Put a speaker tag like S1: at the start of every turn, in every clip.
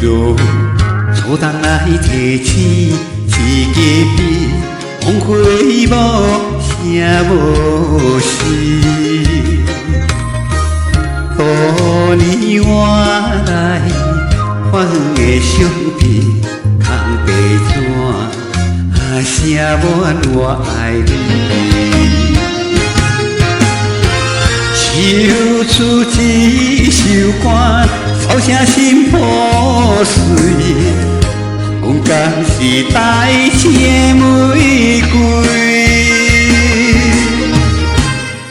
S1: 落，初冬来提醒一家边，黄花无声无息。多年换来反的相片，空白纸，写满我爱你。唱出一首歌，扫声心破碎。阮敢是代情的玫瑰，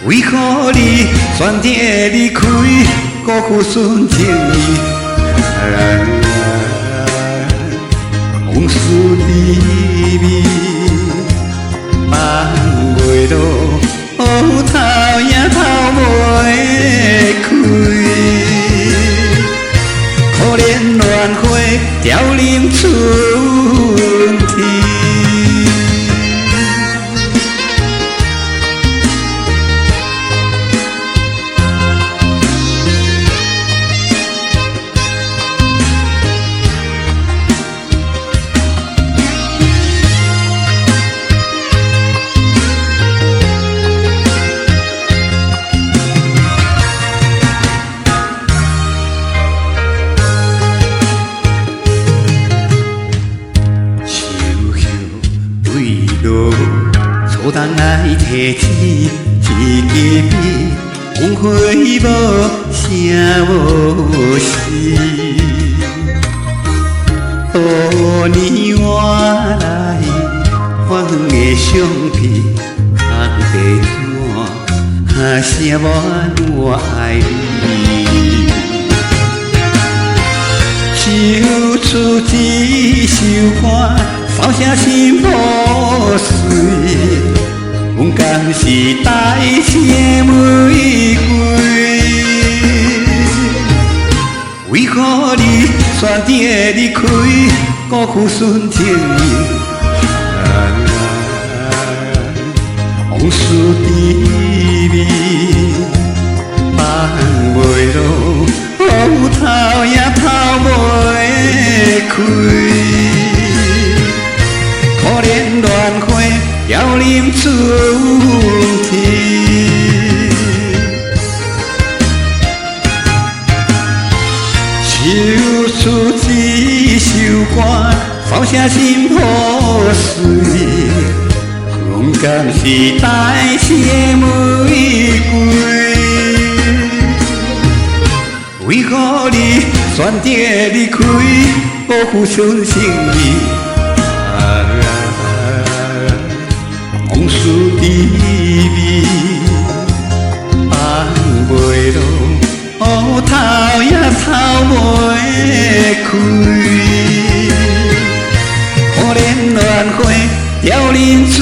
S1: 为何你选择离开，辜负纯情意？往事离味，放袂落。头也头袂开，可怜乱花凋零春天。初冬来提醒一家边，黄花无声无息。多年换来反的相片，空白纸，写满我爱你。唱出一首歌，扫声心破碎。阮敢是代情的玫瑰，为何你选择离开，辜负纯情意？往事滋味，放袂落，头也头袂开。可怜乱花凋零春天，唱出一首歌，扫声心破碎。阮敢是代情的玫瑰，为何你选择离开，辜负纯情意？往事滋味，放袂落，头也头袂开。可怜乱花凋零春。